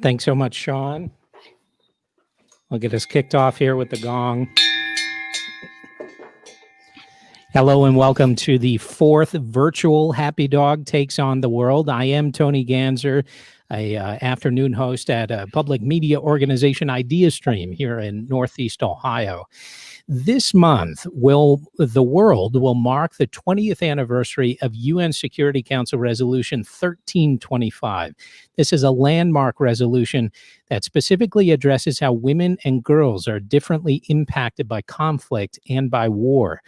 Thanks so much, Sean. I'll get us kicked off here with the gong. Hello and welcome to the fourth virtual Happy Dog Takes on the World. I am Tony Ganser, a afternoon host at a public media organization, Idea Stream, here in Northeast Ohio. This month, the world will mark the 20th anniversary of UN Security Council Resolution 1325. This is a landmark resolution that specifically addresses how women and girls are differently impacted by conflict and by war.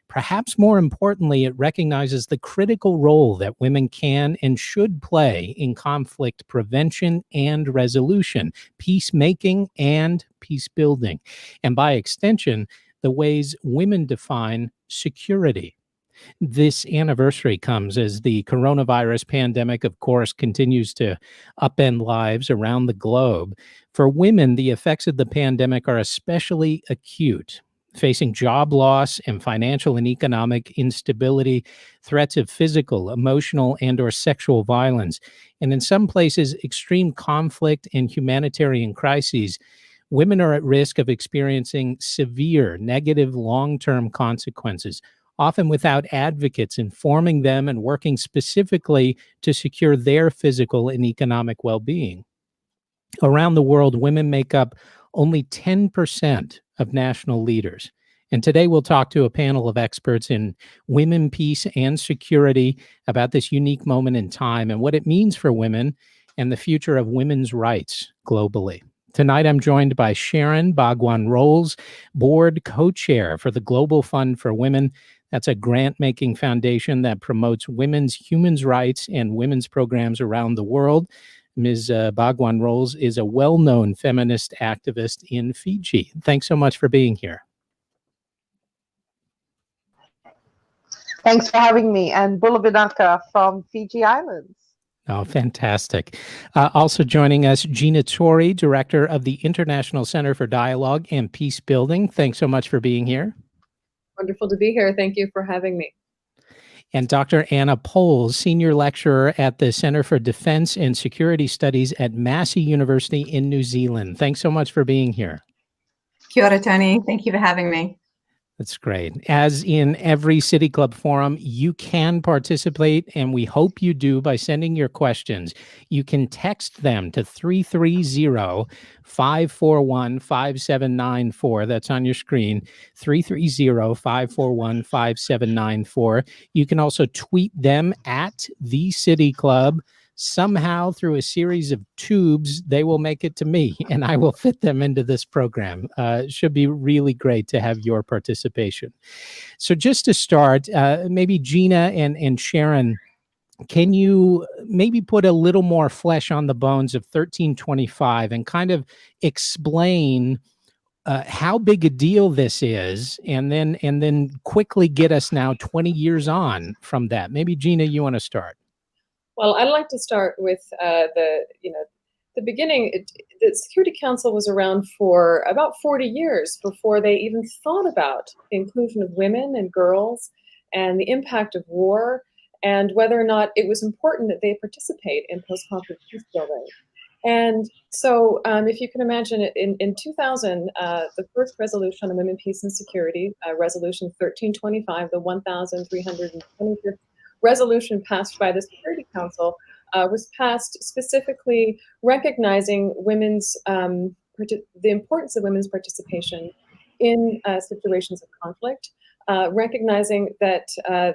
Perhaps more importantly, it recognizes the critical role that women can and should play in conflict prevention and resolution, peacemaking and peace building, and by extension, the ways women define security. This anniversary comes as the coronavirus pandemic, of course, continues to upend lives around the globe. For women, the effects of the pandemic are especially acute, facing job loss and financial and economic instability, threats of physical, emotional, and/or sexual violence, and in some places, extreme conflict and humanitarian crises. Women are at risk of experiencing severe negative long-term consequences, often without advocates informing them and working specifically to secure their physical and economic well-being. Around the world, women make up only 10% of national leaders. And today we'll talk to a panel of experts in women, peace, and security about this unique moment in time and what it means for women and the future of women's rights globally. Tonight, I'm joined by Sharon Bhagwan-Rolls, board co-chair for the Global Fund for Women. That's a grant-making foundation that promotes women's human rights and women's programs around the world. Ms. Bhagwan-Rolls is a well-known feminist activist in Fiji. Thanks so much for being here. Thanks for having me, and Bulavinaka from Fiji Islands. Oh, fantastic. Also joining us, Gina Tori, Director of the International Center for Dialogue and Peace Building. Thanks so much for being here. Wonderful to be here. Thank you for having me. And Dr. Anna Poles, Senior Lecturer at the Center for Defense and Security Studies at Massey University in New Zealand. Thanks so much for being here. Kia ora, Tony. Thank you for having me. That's great. As in every City Club forum, you can participate, and we hope you do by sending your questions. You can text them to 330-541-5794. That's on your screen, 330-541-5794. You can also tweet them at the City Club. Somehow, through a series of tubes, they will make it to me, and I will fit them into this program. It should be really great to have your participation. So just to start, maybe Gina and Sharon, can you maybe put a little more flesh on the bones of 1325 and kind of explain how big a deal this is, and then quickly get us now 20 years on from that? Maybe Gina, you want to start? Well, I'd like to start with the beginning. The Security Council was around for about 40 years before they even thought about the inclusion of women and girls and the impact of war and whether or not it was important that they participate in post-conflict peace building. And so if you can imagine, in 2000, the first resolution on women, peace, and security, Resolution 1325, the 1,325th resolution passed by the Security Council, was passed specifically recognizing women's the importance of women's participation in situations of conflict, recognizing that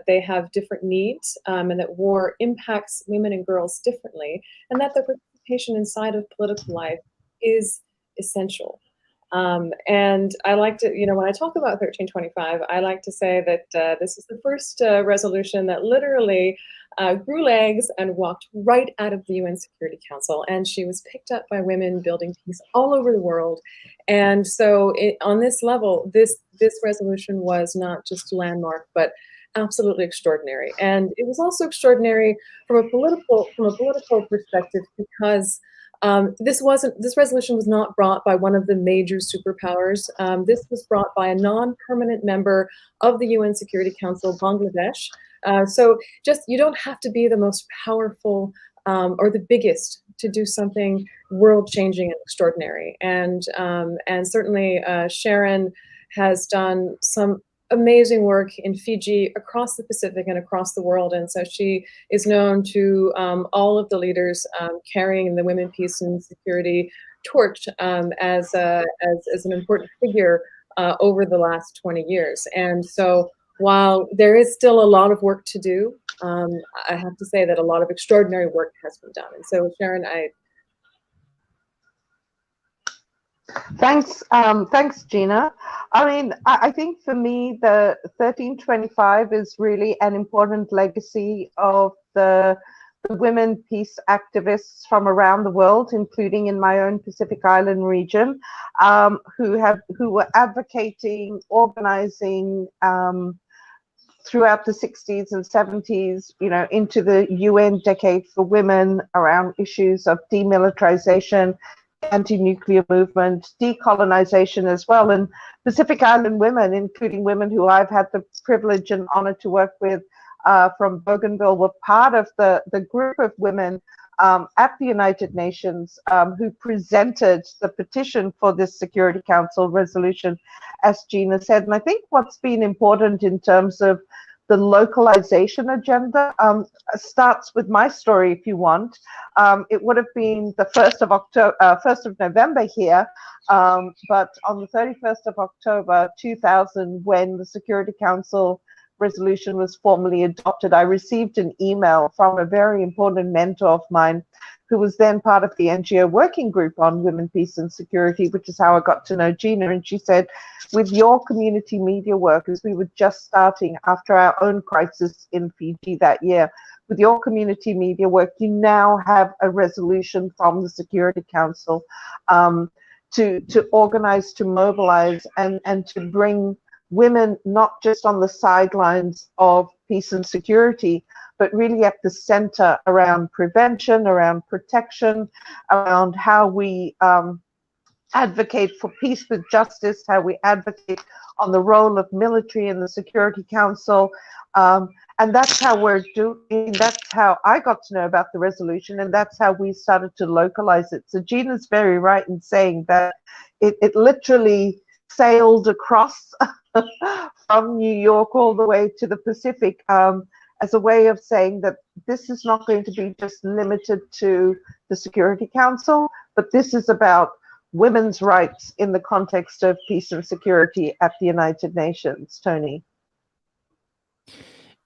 they have different needs and that war impacts women and girls differently, and that their participation inside of political life is essential. And I like to, when I talk about 1325, I like to say that this is the first resolution that literally grew legs and walked right out of the UN Security Council. And she was picked up by women building peace all over the world. And so on this level, this resolution was not just landmark, but absolutely extraordinary. And it was also extraordinary from a political perspective because this resolution was not brought by one of the major superpowers. This was brought by a non-permanent member of the UN Security Council, Bangladesh. So you don't have to be the most powerful or the biggest to do something world-changing and extraordinary. And certainly Sharon has done some amazing work in Fiji, across the Pacific and across the world. And so she is known to all of the leaders carrying the women, peace and security torch as an important figure over the last 20 years. And so while there is still a lot of work to do, I have to say that a lot of extraordinary work has been done. And so Sharon, Thanks, Gina. I mean, I think for me, the 1325 is really an important legacy of the women peace activists from around the world, including in my own Pacific Island region, who were advocating, organizing throughout the 60s and 70s, you know, into the UN Decade for Women around issues of demilitarization, anti-nuclear movement, decolonization as well. And Pacific Island women, including women who I've had the privilege and honor to work with from Bougainville, were part of the group of women at the United Nations who presented the petition for this Security Council resolution, as Gina said. And I think what's been important in terms of the localization agenda starts with my story, if you want. It would have been the 1st of November here, but on the 31st of October 2000, when the Security Council resolution was formally adopted, I received an email from a very important mentor of mine who was then part of the NGO working group on women, peace and security, which is how I got to know Gina. And she said, with your community media work, as we were just starting after our own crisis in Fiji that year, with your community media work, you now have a resolution from the Security Council to organize, to mobilize, and to bring women not just on the sidelines of peace and security, but really at the center around prevention, around protection, around how we advocate for peace with justice, how we advocate on the role of military in the Security Council. And that's how we're doing, that's how I got to know about the resolution, and that's how we started to localize it. So Gina's very right in saying that it literally sailed across from New York all the way to the Pacific as a way of saying that this is not going to be just limited to the Security Council, but this is about women's rights in the context of peace and security at the United Nations. Tony.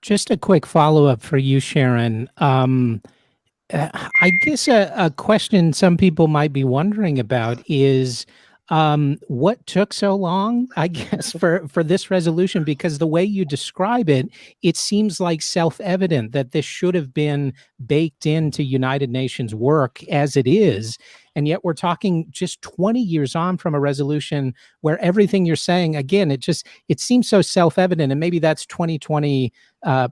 Just a quick follow-up for you, Sharon. I guess a question some people might be wondering about is what took so long, I guess, for this resolution? Because the way you describe it, it seems like self-evident that this should have been baked into United Nations work as it is. And yet we're talking just 20 years on from a resolution where everything you're saying, again, it seems so self-evident, and maybe that's 2020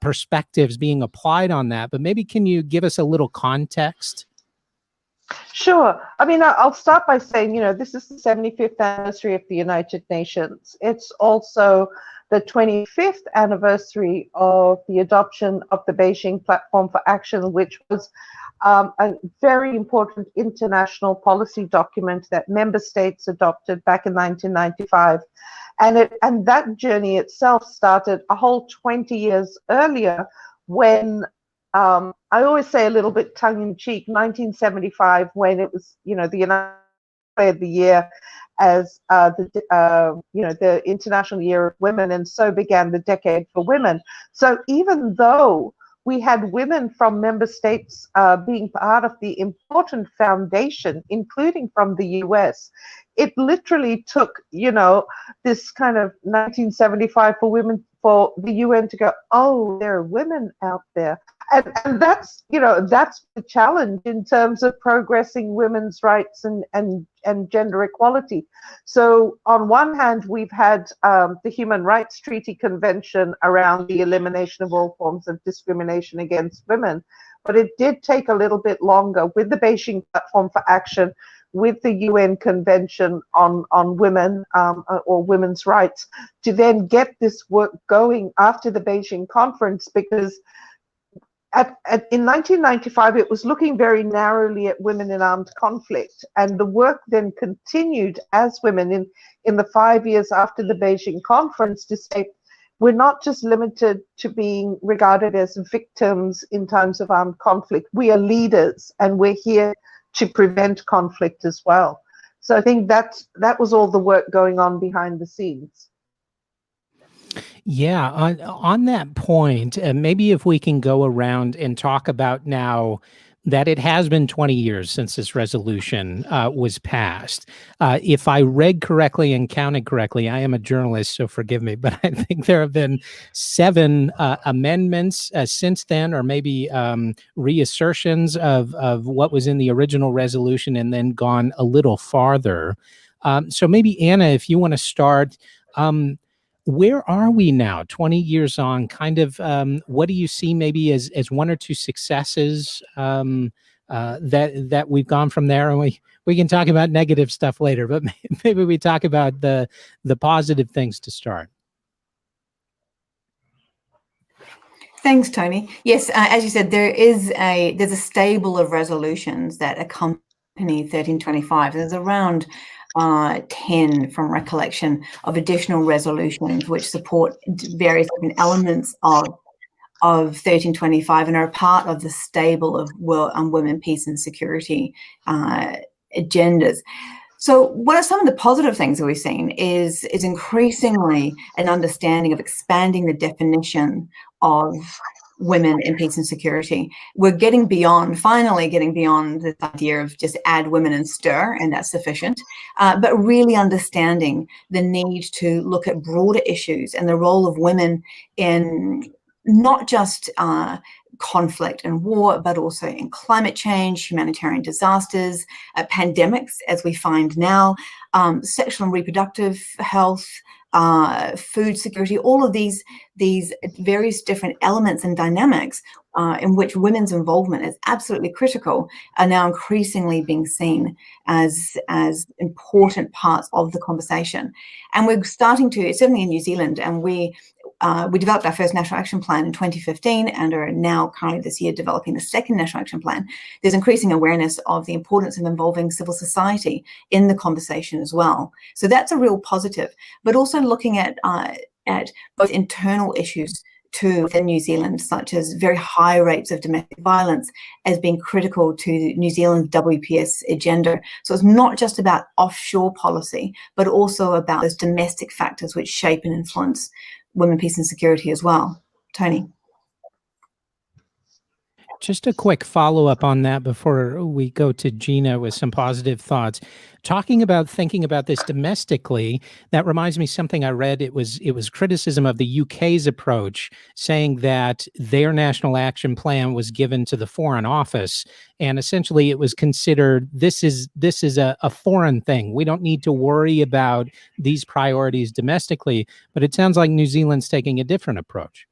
perspectives being applied on that. But maybe can you give us a little context? Sure. I mean, I'll start by saying, you know, this is the 75th anniversary of the United Nations. It's also the 25th anniversary of the adoption of the Beijing Platform for Action, which was a very important international policy document that member states adopted back in 1995. And that journey itself started a whole 20 years earlier when I always say a little bit tongue-in-cheek, 1975, when it was, you know, the United States of the year as the International Year of Women, and so began the Decade for Women. So even though we had women from member states being part of the important foundation, including from the US, it literally took, you know, this kind of 1975 for women, for the UN to go, oh, there are women out there. And that's, you know, that's the challenge in terms of progressing women's rights and gender equality. So on one hand, we've had the Human Rights Treaty Convention around the elimination of all forms of discrimination against women, but it did take a little bit longer with the Beijing Platform for Action, with the UN Convention on Women or Women's Rights, to then get this work going after the Beijing conference, because in 1995, it was looking very narrowly at women in armed conflict, and the work then continued as women in the 5 years after the Beijing conference to say, we're not just limited to being regarded as victims in times of armed conflict. We are leaders, and we're here to prevent conflict as well. So I think that was all the work going on behind the scenes. Yeah, on that point, maybe if we can go around and talk about now that it has been 20 years since this resolution was passed. If I read correctly and counted correctly, I am a journalist, so forgive me, but I think there have been 7 amendments since then, or maybe reassertions of what was in the original resolution and then gone a little farther. So maybe, Anna, if you want to start, where are we now, 20 years on? Kind of, what do you see maybe as 1 or 2 successes that we've gone from there? And we can talk about negative stuff later, but maybe we talk about the positive things to start. Thanks, Tony. Yes, as you said, there's a stable of resolutions that accompany 1325. There's around 10 from recollection of additional resolutions which support various different elements of 1325 and are a part of the stable of women, peace and security agendas. So what are some of the positive things that we've seen is increasingly an understanding of expanding the definition of women in peace and security. We're finally getting beyond this idea of just add women and stir, and that's sufficient, but really understanding the need to look at broader issues and the role of women in not just conflict and war, but also in climate change, humanitarian disasters, pandemics, as we find now, sexual and reproductive health, food security, all of these various different elements and dynamics in which women's involvement is absolutely critical are now increasingly being seen as important parts of the conversation. And we're starting to, certainly in New Zealand, and we developed our first National Action Plan in 2015 and are now currently this year developing the second National Action Plan. There's increasing awareness of the importance of involving civil society in the conversation as well. So that's a real positive, but also looking at both internal issues too within New Zealand, such as very high rates of domestic violence, as being critical to New Zealand's WPS agenda. So it's not just about offshore policy, but also about those domestic factors which shape and influence women, peace and security as well. Tony. Just a quick follow-up on that before we go to Gina with some positive thoughts. Thinking about this domestically, that reminds me something I read. It was criticism of the UK's approach, saying that their national action plan was given to the Foreign Office, and essentially it was considered this is a foreign thing. We don't need to worry about these priorities domestically. But it sounds like New Zealand's taking a different approach.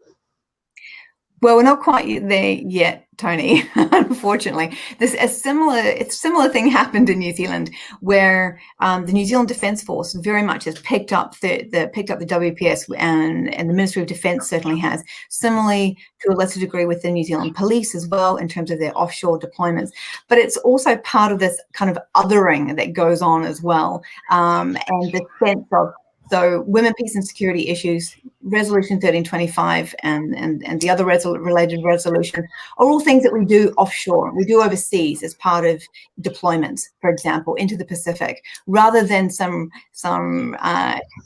Well, we're not quite there yet, Tony. Unfortunately, a similar thing happened in New Zealand, where the New Zealand Defence Force very much has picked up the WPS, and the Ministry of Defence certainly has. Similarly, to a lesser degree, with the New Zealand Police as well, in terms of their offshore deployments. But it's also part of this kind of othering that goes on as well, and the sense of. So women, peace and security issues, Resolution 1325 and the other related resolution are all things that we do offshore, we do overseas as part of deployments, for example, into the Pacific, rather than some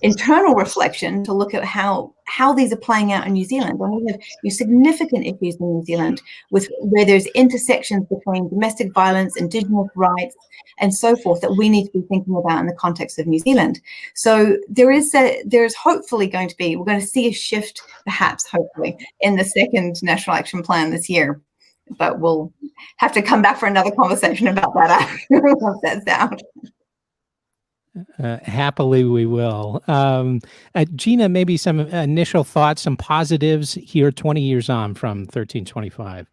internal reflection to look at how these are playing out in New Zealand. And we have significant issues in New Zealand where there's intersections between domestic violence, Indigenous rights, and so forth that we need to be thinking about in the context of New Zealand. So there's hopefully going to be, we're going to see a shift, perhaps, hopefully, in the second National Action Plan this year. But we'll have to come back for another conversation about that after once that's out. Happily, we will. Gina, maybe some initial thoughts, some positives here 20 years on from 1325.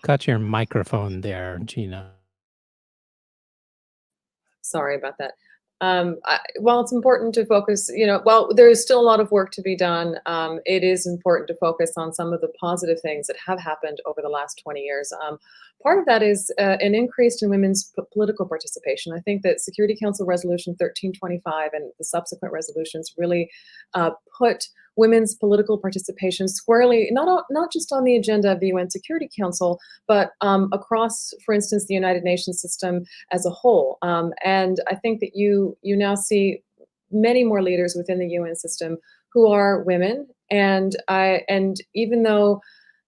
Got your microphone there, Gina. Sorry about that. While it's important to focus, while there is still a lot of work to be done, it is important to focus on some of the positive things that have happened over the last 20 years. Part of that is an increase in women's political participation. I think that Security Council Resolution 1325 and the subsequent resolutions really put women's political participation squarely, not just on the agenda of the UN Security Council, but across, for instance, the United Nations system as a whole. And I think that you now see many more leaders within the UN system who are women. And even though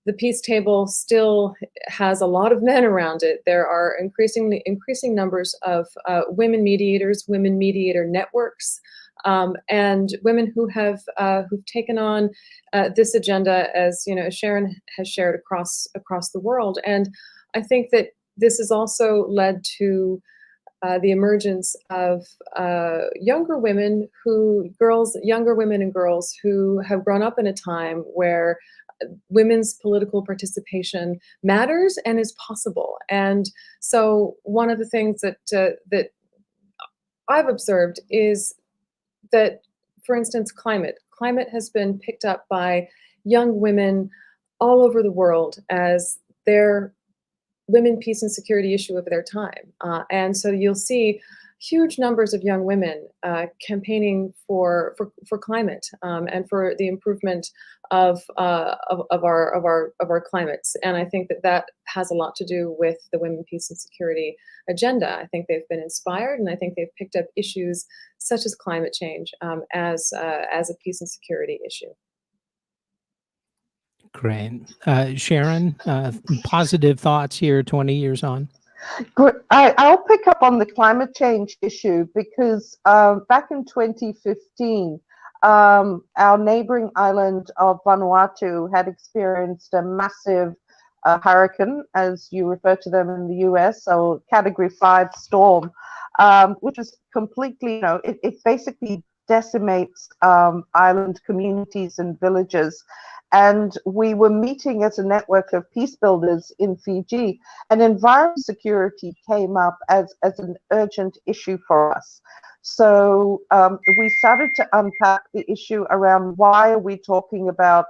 the peace table still has a lot of men around it, there are increasing numbers of women mediators, women mediator networks, and women who have who've taken on this agenda, as Sharon has shared across the world. And I think that this has also led to the emergence of younger women and girls who have grown up in a time where women's political participation matters and is possible. And so one of the things that I've observed is that, for instance, climate has been picked up by young women all over the world as their women, peace, and security issue of their time. And so you'll see huge numbers of young women campaigning for climate and for the improvement of our climates. And I think that has a lot to do with the women, peace, and security agenda. I think they've been inspired, and I think they've picked up issues such as climate change as a peace and security issue. Great. Sharon, positive thoughts here 20 years on? I'll pick up on the climate change issue because back in 2015, our neighboring island of Vanuatu had experienced a massive hurricane, as you refer to them in the US, so Category 5 storm, which was completely, it basically decimates island communities and villages. And we were meeting as a network of peace builders in Fiji, and environmental security came up as an urgent issue for us. So we started to unpack the issue around why are we talking about,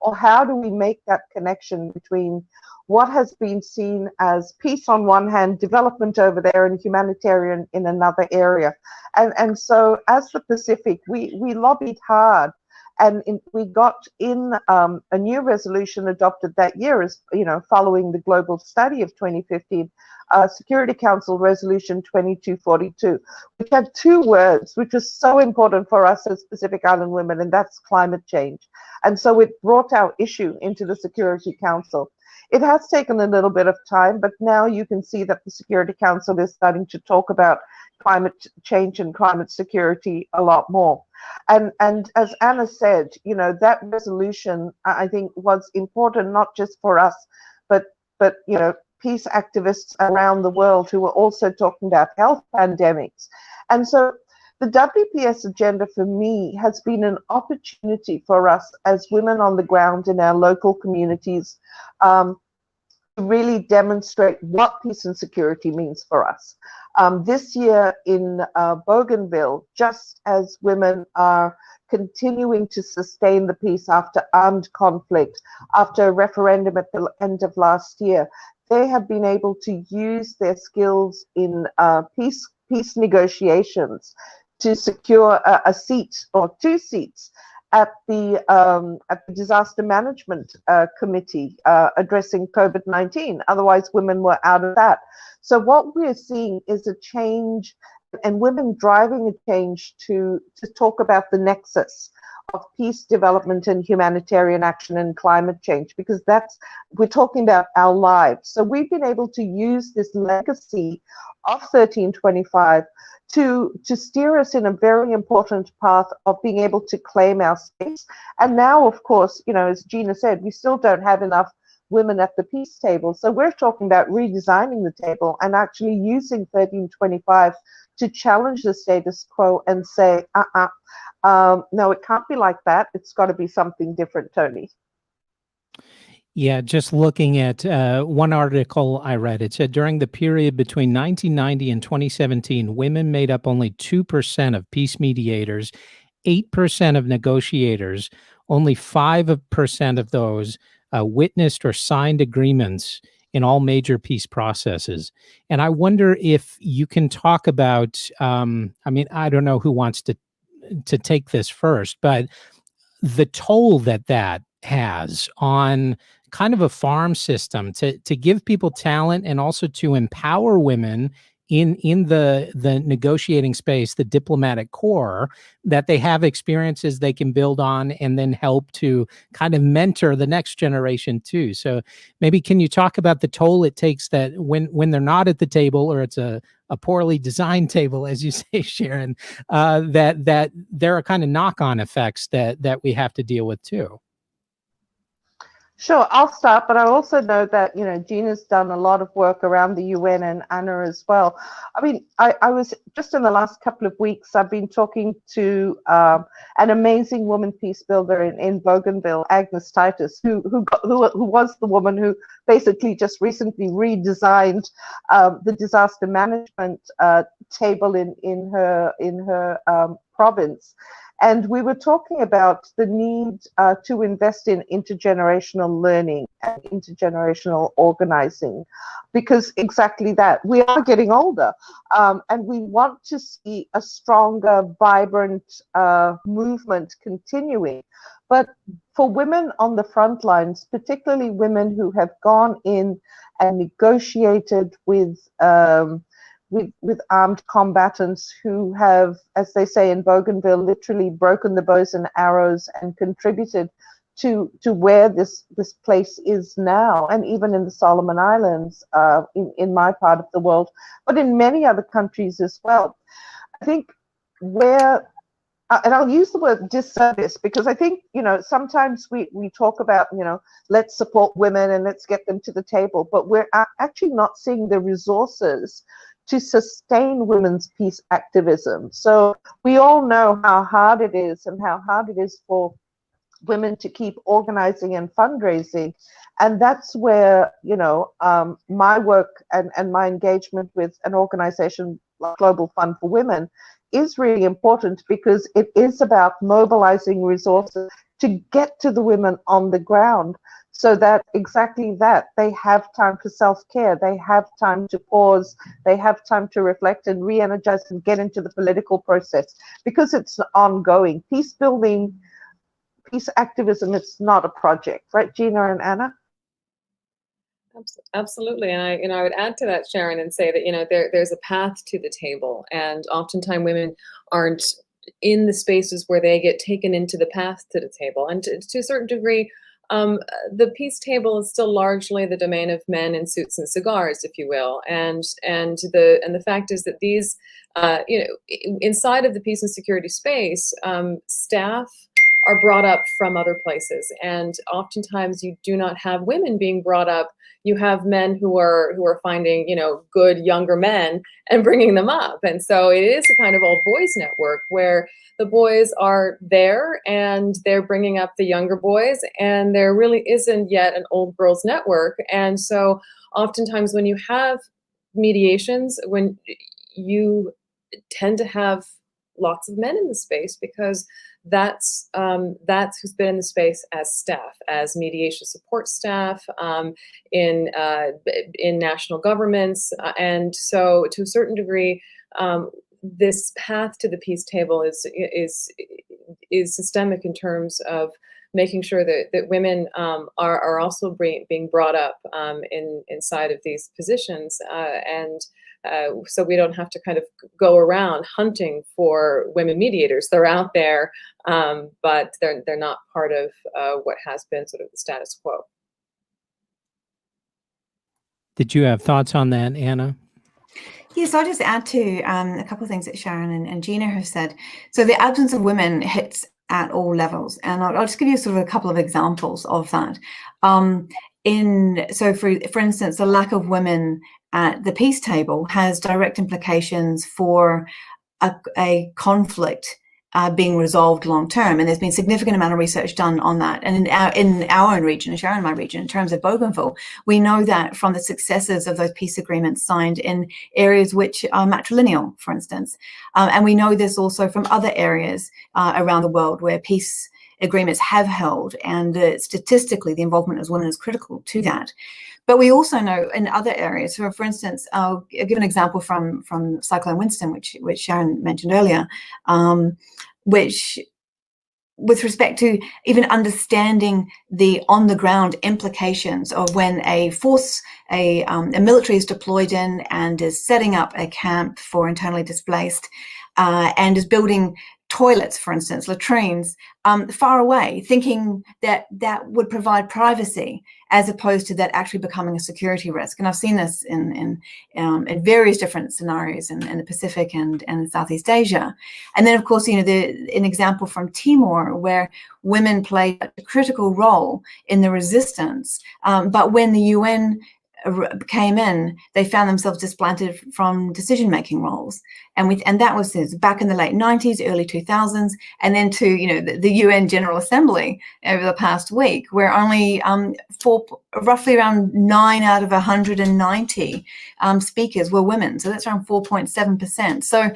or how do we make that connection between what has been seen as peace on one hand, development over there, and humanitarian in another area. And so as the Pacific, we lobbied hard. And we got in a new resolution adopted that year, as following the global study of 2015, Security Council Resolution 2242, which had two words, which was so important for us as Pacific Island women, and that's climate change. And so it brought our issue into the Security Council. It has taken a little bit of time, but now you can see that the Security Council is starting to talk about climate change and climate security a lot more. And as Anna said, that resolution, I think, was important not just for us, but peace activists around the world who were also talking about health pandemics. And so the WPS agenda for me has been an opportunity for us as women on the ground in our local communities to really demonstrate what peace and security means for us. This year in Bougainville, just as women are continuing to sustain the peace after armed conflict, after a referendum at the end of last year, they have been able to use their skills in peace negotiations to secure a seat or two seats at the Disaster Management Committee addressing COVID-19. Otherwise, women were out of that. So what we're seeing is a change, and women driving a change to talk about the nexus of peace, development, and humanitarian action and climate change, because we're talking about our lives. So we've been able to use this legacy of 1325 to steer us in a very important path of being able to claim our space. And now, of course, as Gina said, we still don't have enough women at the peace table. So we're talking about redesigning the table and actually using 1325 to challenge the status quo and say, no, it can't be like that. It's got to be something different, Tony. Yeah, just looking at one article I read, it said during the period between 1990 and 2017, women made up only 2% of peace mediators, 8% of negotiators, only 5% of those witnessed or signed agreements in all major peace processes. And I wonder if you can talk about, I mean, I don't know who wants to take this first, but the toll that has on kind of a farm system to give people talent and also to empower women in the negotiating space, the diplomatic corps, that they have experiences they can build on and then help to kind of mentor the next generation too. So maybe can you talk about the toll it takes that when they're not at the table, or it's a poorly designed table, as you say, Sharon, that there are kind of knock-on effects that we have to deal with too. Sure, I'll start, but I also know that, Gina's done a lot of work around the UN, and Anna as well. I mean, I was just in the last couple of weeks, I've been talking to an amazing woman peace builder in Bougainville, Agnes Titus, who was the woman who basically just recently redesigned the disaster management table in her province. And we were talking about the need to invest in intergenerational learning and intergenerational organizing, because exactly that, we are getting older, and we want to see a stronger, vibrant movement continuing. But for women on the front lines, particularly women who have gone in and negotiated with armed combatants who have, as they say in Bougainville, literally broken the bows and arrows and contributed to where this place is now, and even in the Solomon Islands, in my part of the world, but in many other countries as well. I think where, and I'll use the word disservice, because I think, sometimes we talk about, let's support women and let's get them to the table, but we're actually not seeing the resources to sustain women's peace activism. So we all know how hard it is, and how hard it is for women to keep organizing and fundraising. And that's where, my work and my engagement with an organization like Global Fund for Women is really important, because it is about mobilizing resources to get to the women on the ground, so that exactly that, they have time for self-care, they have time to pause, they have time to reflect and re-energize and get into the political process, because it's ongoing. Peace building, peace activism, it's not a project, right, Gina and Anna? Absolutely, and I would add to that, Sharon, and say that there's a path to the table, and oftentimes women aren't in the spaces where they get taken into the path to the table, and to a certain degree, the peace table is still largely the domain of men in suits and cigars, if you will, and the fact is that these, inside of the peace and security space, staff are brought up from other places, and oftentimes you do not have women being brought up. You have men who are finding, good younger men and bringing them up. And so it is a kind of all boys network where the boys are there and they're bringing up the younger boys, and there really isn't yet an old girls network. And so oftentimes when you have mediations, when you tend to have lots of men in the space, because that's who's been in the space as staff, as mediation support staff, in national governments, and so to a certain degree, this path to the peace table is systemic in terms of making sure that women are also being brought up inside of these positions, and so we don't have to kind of go around hunting for women mediators. They're out there, but they're not part of what has been sort of the status quo. Did you have thoughts on that, Anna? Yes, I'll just add to a couple of things that Sharon and Gina have said. So the absence of women hits at all levels, and I'll just give you sort of a couple of examples of that. So for instance, the lack of women at the peace table has direct implications for a conflict being resolved long term. And there's been significant amount of research done on that. And in our own region, in Sharon, my region, in terms of Bougainville, we know that from the successes of those peace agreements signed in areas which are matrilineal, for instance. And we know this also from other areas around the world where peace agreements have held, and statistically the involvement of women is critical to that. But we also know in other areas, so for instance, I'll give an example from Cyclone Winston, which Sharon mentioned earlier, which with respect to even understanding the on-the-ground implications of when a force, a military is deployed in and is setting up a camp for internally displaced and is building toilets, for instance, latrines, far away, thinking that that would provide privacy, as opposed to that actually becoming a security risk. And I've seen this in various different scenarios in the Pacific and in Southeast Asia. And then, of course, an example from Timor, where women played a critical role in the resistance, but when the UN came in, they found themselves displanted from decision-making roles, and that was since back in the late 90s, early 2000s, and then to the UN General Assembly over the past week, where only roughly around 9 out of 190 speakers were women. So that's around 4.7%. So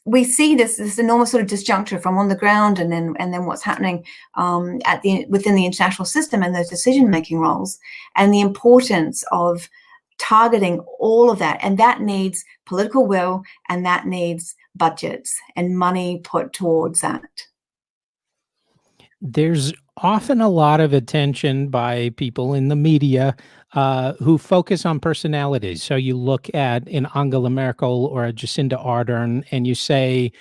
we see this enormous sort of disjuncture from on the ground and then what's happening within the international system and those decision-making roles, and the importance of targeting all of that. And that needs political will, and that needs budgets and money put towards that. There's often a lot of attention by people in the media who focus on personalities. So you look at an Angela Merkel or a Jacinda Ardern, and you say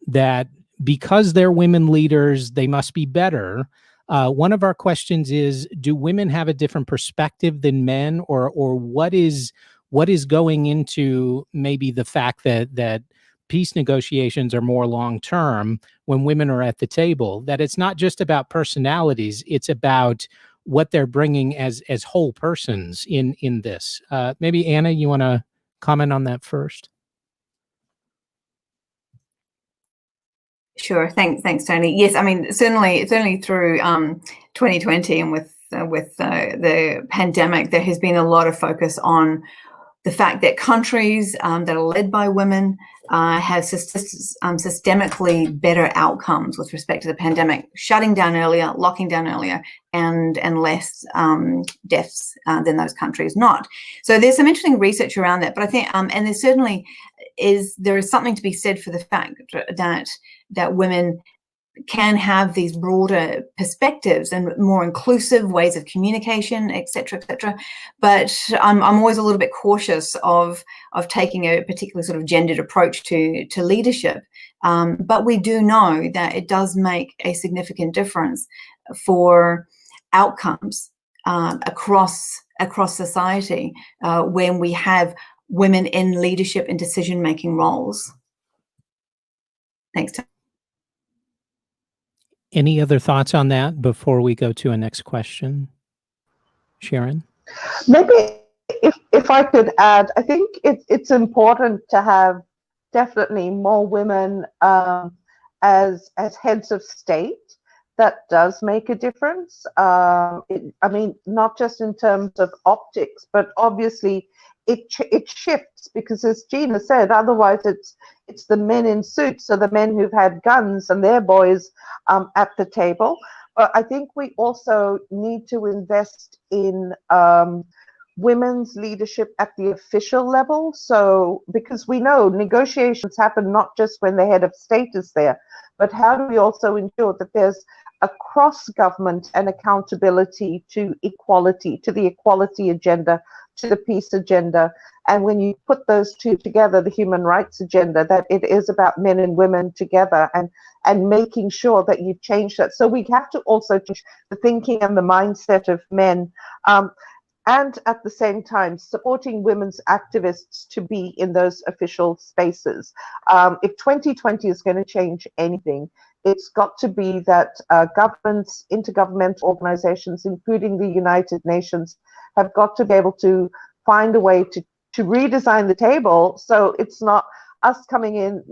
that because they're women leaders, they must be better. One of our questions is, do women have a different perspective than men, or what is going into maybe the fact that peace negotiations are more long-term when women are at the table, that it's not just about personalities, it's about what they're bringing as whole persons in this. Maybe Anna, you want to comment on that first? Sure. Thanks, Tony. Yes, I mean, certainly through 2020 and with the pandemic, there has been a lot of focus on the fact that countries that are led by women have systemically better outcomes with respect to the pandemic, shutting down earlier, locking down earlier, and less deaths than those countries not. So there's some interesting research around that. But I think, and there certainly is something to be said for the fact that women can have these broader perspectives and more inclusive ways of communication, et cetera, et cetera. But I'm always a little bit cautious of taking a particular sort of gendered approach to leadership. But we do know that it does make a significant difference for outcomes across society when we have women in leadership and decision-making roles. Thanks, Tom. Any other thoughts on that before we go to a next question? Sharon? Maybe if I could add, I think it's important to have definitely more women as heads of state. That does make a difference. I mean, not just in terms of optics, but obviously it shifts, because as Gina said, otherwise it's the men in suits, so the men who've had guns and their boys at the table. But I think we also need to invest in women's leadership at the official level. So, because we know negotiations happen not just when the head of state is there, but how do we also ensure that there's a cross-government and accountability to equality, to the equality agenda, to the peace agenda, and when you put those two together, the human rights agenda, that it is about men and women together, and making sure that you change that. So we have to also change the thinking and the mindset of men, and at the same time supporting women's activists to be in those official spaces. If 2020 is going to change anything, it's got to be that governments, intergovernmental organizations, including the United Nations, have got to be able to find a way to redesign the table so it's not us coming in,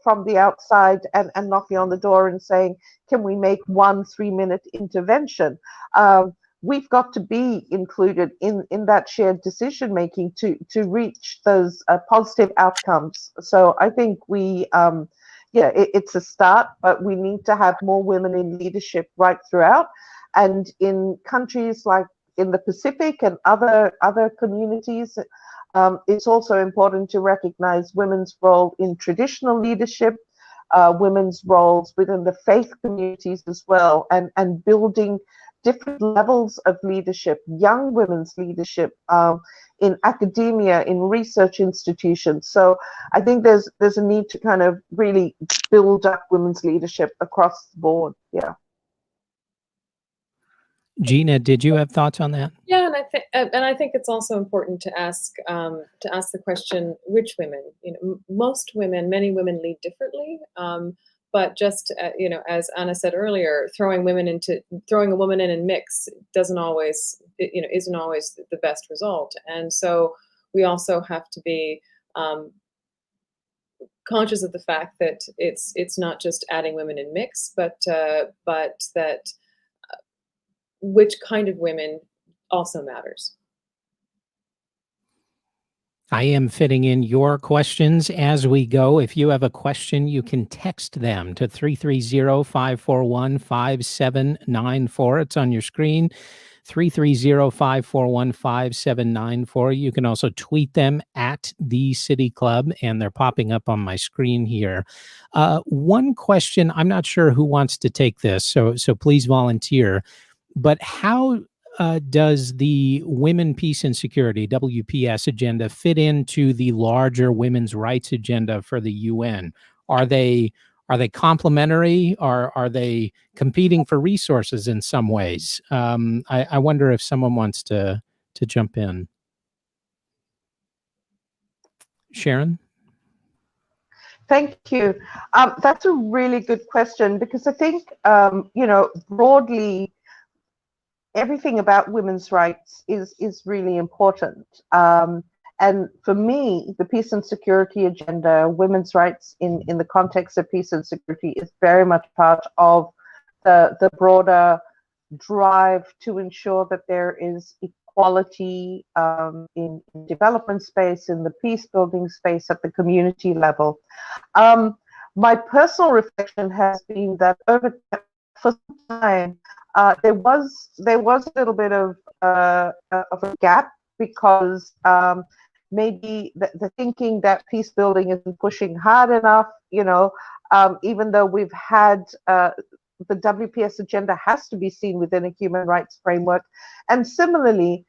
from the outside and knocking on the door and saying, can we make 1 3-minute intervention? We've got to be included in that shared decision making to reach those positive outcomes. So I think it's a start, but we need to have more women in leadership right throughout. And in countries like in the Pacific and other communities, it's also important to recognize women's role in traditional leadership, women's roles within the faith communities as well, and building different levels of leadership, young women's leadership in academia, in research institutions. So I think there's a need to kind of really build up women's leadership across the board. Yeah. Gina, did you have thoughts on that? Yeah, and I think it's also important to ask the question, which women? Many women lead differently. But just as Anna said earlier, throwing a woman in a mix isn't always the best result. And so we also have to be conscious of the fact that it's not just adding women in mix, but that which kind of women also matters. I am fitting in your questions as we go. If you have a question, you can text them to 330-541-5794. It's on your screen, 330-541-5794. You can also tweet them at the City Club, and they're popping up on my screen here. One question, I'm not sure who wants to take this, so please volunteer, but how does the Women, Peace, and Security, WPS agenda fit into the larger women's rights agenda for the UN? Are they complementary? Are they competing for resources in some ways? I wonder if someone wants to jump in. Sharon? Thank you. That's a really good question, because I think, broadly, everything about women's rights is really important. And for me, the peace and security agenda, women's rights in the context of peace and security, is very much part of the broader drive to ensure that there is equality in development space, in the peace building space at the community level. My personal reflection has been that for some time, there was a little bit of a gap, because maybe the thinking that peace building isn't pushing hard enough, even though we've had the WPS agenda has to be seen within a human rights framework. And similarly,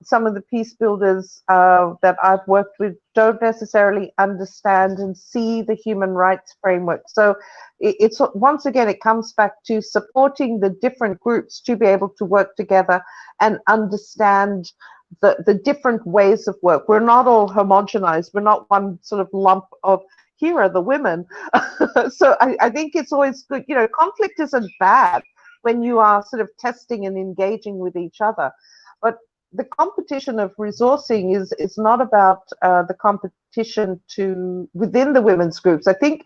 some of the peace builders that I've worked with don't necessarily understand and see the human rights framework. So it's once again, it comes back to supporting the different groups to be able to work together and understand the different ways of work. We're not all homogenized. We're not one sort of lump of, here are the women. So I think it's always good, conflict isn't bad when you are sort of testing and engaging with each other. But the competition of resourcing is not about the competition within the women's groups. I think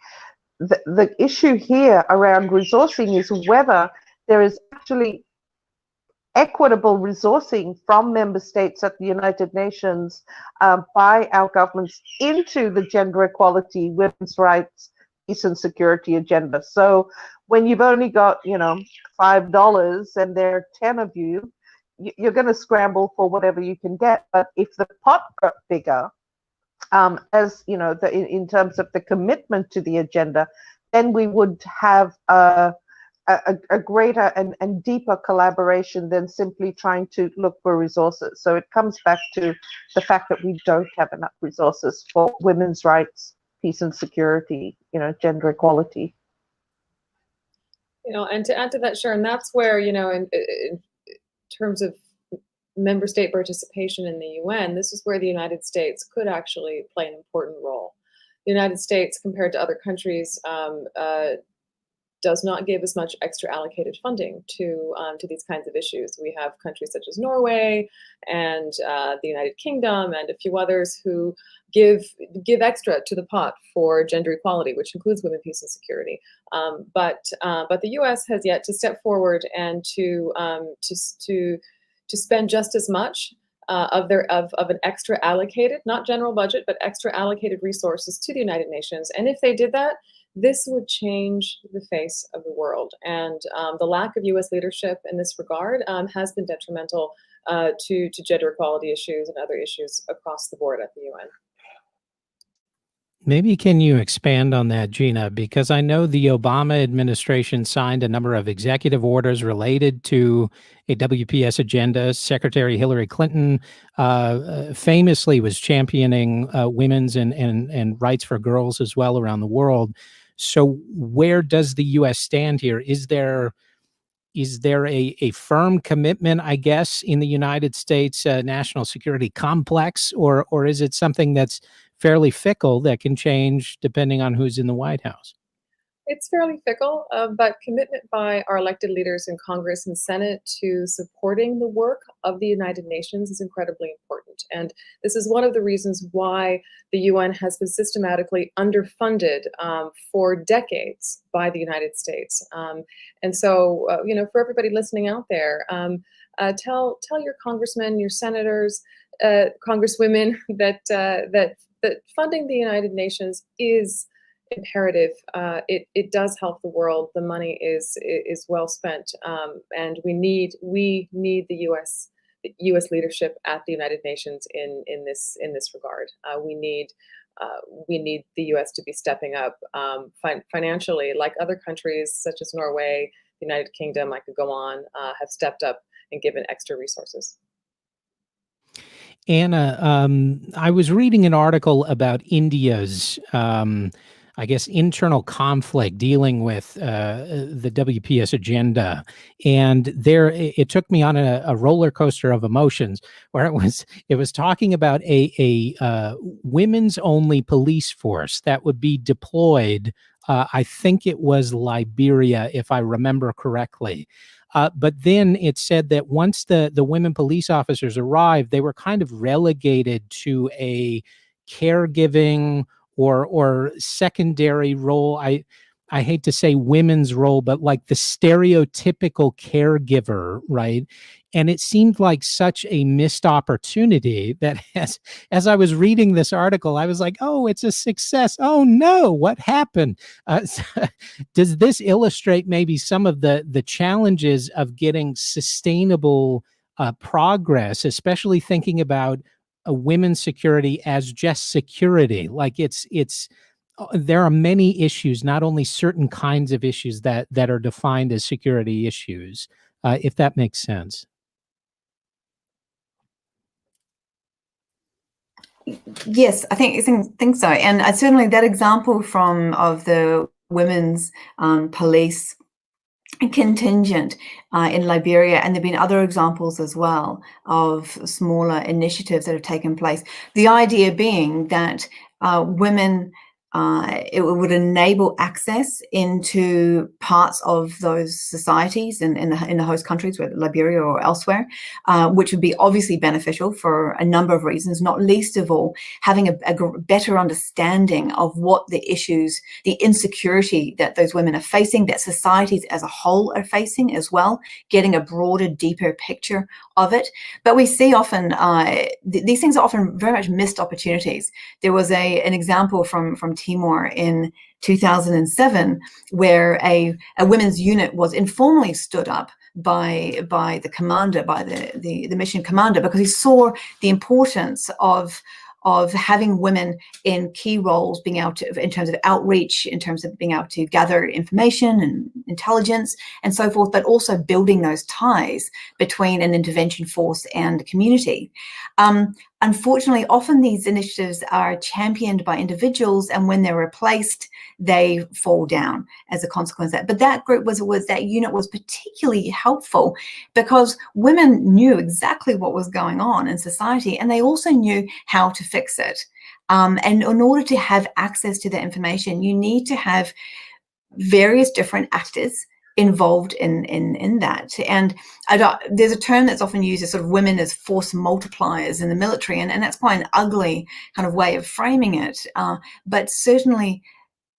the issue here around resourcing is whether there is actually equitable resourcing from member states at the United Nations by our governments into the gender equality, women's rights, peace and security agenda. So when you've only got, $5 and there are 10 of you, you're going to scramble for whatever you can get. But if the pot got bigger, as in terms of the commitment to the agenda, then we would have a greater and deeper collaboration than simply trying to look for resources. So it comes back to the fact that we don't have enough resources for women's rights, peace and security, gender equality. And to add to that, Sharon, that's where, in terms of member state participation in the UN, this is where the United States could actually play an important role. The United States, compared to other countries, does not give as much extra allocated funding to these kinds of issues. We have countries such as Norway and the United Kingdom and a few others who give extra to the pot for gender equality, which includes women, peace, and security. But the U.S. has yet to step forward and to spend just as much of an extra allocated, not general budget, but extra allocated resources to the United Nations. And if they did that, this would change the face of the world. And the lack of U.S. leadership in this regard has been detrimental to gender equality issues and other issues across the board at the UN. Maybe can you expand on that, Gina? Because I know the Obama administration signed a number of executive orders related to a WPS agenda. Secretary Hillary Clinton famously was championing women's and rights for girls as well around the world. So where does the U.S. stand here? Is there a firm commitment, I guess, in the United States national security complex, or is it something that's fairly fickle that can change depending on who's in the White House? It's fairly fickle, but commitment by our elected leaders in Congress and Senate to supporting the work of the United Nations is incredibly important. And this is one of the reasons why the UN has been systematically underfunded for decades by the United States. And so, for everybody listening out there, tell your congressmen, your senators, congresswomen that funding the United Nations is imperative. It does help the world. The money is well spent, and we need the U.S. leadership at the United Nations in this regard. We need the U.S. to be stepping up financially, like other countries such as Norway, the United Kingdom. I could go on, have stepped up and given extra resources. Anna, I was reading an article about India's, I guess, internal conflict dealing with the WPS agenda. And it took me on a roller coaster of emotions, where it was talking about a women's only police force that would be deployed. I think it was Liberia, if I remember correctly. But then it said that once the women police officers arrived, they were kind of relegated to a caregiving or secondary role. I hate to say women's role, but like the stereotypical caregiver, right? And it seemed like such a missed opportunity that as I was reading this article, I was like, oh, it's a success. Oh no, what happened? Does this illustrate maybe some of the challenges of getting sustainable progress, especially thinking about women's security as just security? Like there are many issues, not only certain kinds of issues that are defined as security issues, if that makes sense. Yes, I think so. And certainly that example of the women's police contingent in Liberia, and there have been other examples as well of smaller initiatives that have taken place. The idea being that women, it would enable access into parts of those societies in the host countries, whether Liberia or elsewhere, which would be obviously beneficial for a number of reasons, not least of all, having a better understanding of what the issues, the insecurity that those women are facing, that societies as a whole are facing as well, getting a broader, deeper picture of it. But we see often, these things are often very much missed opportunities. There was an example from Timor in 2007, where a women's unit was informally stood up by the commander, by the mission commander, because he saw the importance of having women in key roles, being able to, in terms of outreach, in terms of being able to gather information and intelligence and so forth, but also building those ties between an intervention force and the community. Unfortunately, often these initiatives are championed by individuals, and when they're replaced, they fall down as a consequence of that. But that group that unit was particularly helpful because women knew exactly what was going on in society, and they also knew how to fix it. And in order to have access to that information, you need to have various different actors involved in that. And there's a term that's often used as sort of women as force multipliers in the military, and that's quite an ugly kind of way of framing it. But certainly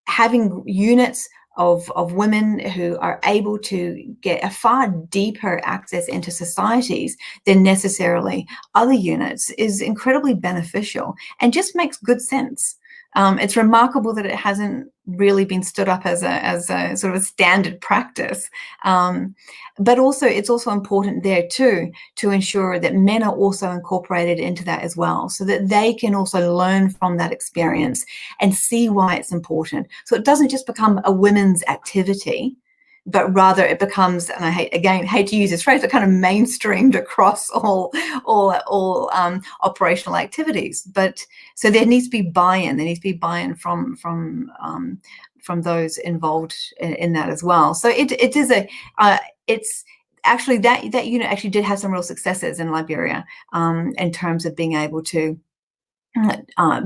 having units of women who are able to get a far deeper access into societies than necessarily other units is incredibly beneficial and just makes good sense. It's remarkable that it hasn't really been stood up as a sort of a standard practice. But also, it's also important there too to ensure that men are also incorporated into that as well, so that they can also learn from that experience and see why it's important. So it doesn't just become a women's activity, but rather it becomes, and I hate to use this phrase, but kind of mainstreamed across all operational activities. But so there needs to be buy-in. There needs to be buy-in from those involved in that as well. So it's actually that unit actually did have some real successes in Liberia in terms of being able to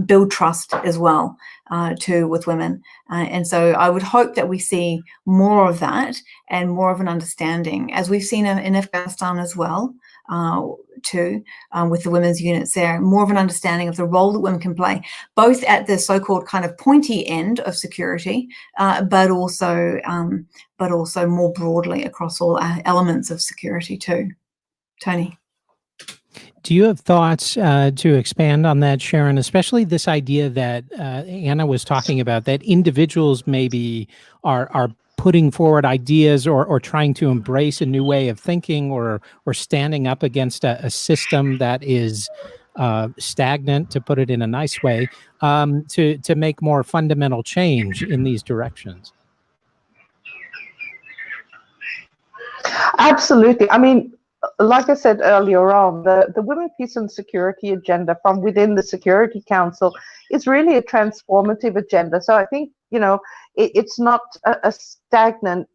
build trust as well too with women, and so I would hope that we see more of that and more of an understanding, as we've seen in Afghanistan as well too, with the women's units there, more of an understanding of the role that women can play, both at the so-called kind of pointy end of security, but also more broadly across all elements of security too. Tony? Do you have thoughts to expand on that, Sharon, especially this idea that Anna was talking about, that individuals maybe are putting forward ideas or trying to embrace a new way of thinking or standing up against a system that is stagnant, to put it in a nice way, to make more fundamental change in these directions? Absolutely. I mean, like I said earlier on, the Women, Peace and Security agenda from within the Security Council is really a transformative agenda. So I think, it's not a stagnant,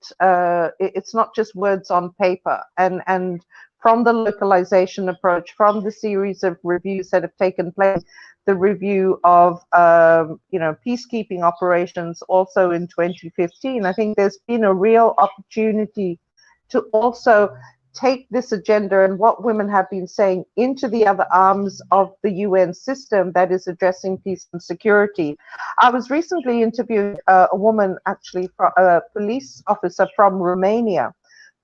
it's not just words on paper. And from the localization approach, from the series of reviews that have taken place, the review of, peacekeeping operations also in 2015, I think there's been a real opportunity to also take this agenda and what women have been saying into the other arms of the UN system that is addressing peace and security. I was recently interviewing a woman, actually, a police officer from Romania,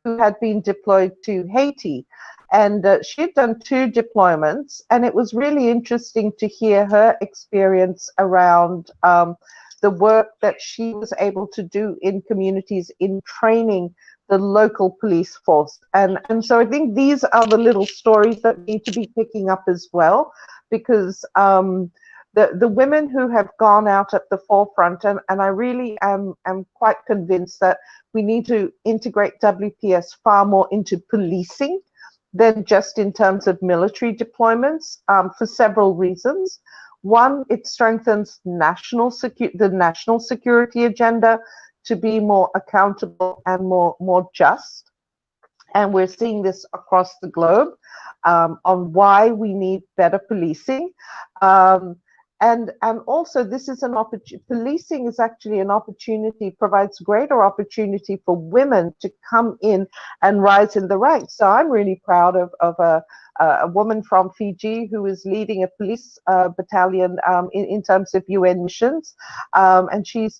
who had been deployed to Haiti. And she had done 2 deployments, and it was really interesting to hear her experience around the work that she was able to do in communities in training the local police force. And so I think these are the little stories that need to be picking up as well, because the women who have gone out at the forefront, and I really am quite convinced that we need to integrate WPS far more into policing than just in terms of military deployments, for several reasons. One, it strengthens the national security agenda to be more accountable and more just. And we're seeing this across the globe on why we need better policing. And also, this is an opportunity. Policing is actually an opportunity, provides greater opportunity for women to come in and rise in the ranks. So I'm really proud of a woman from Fiji who is leading a police battalion in terms of UN missions. And she's,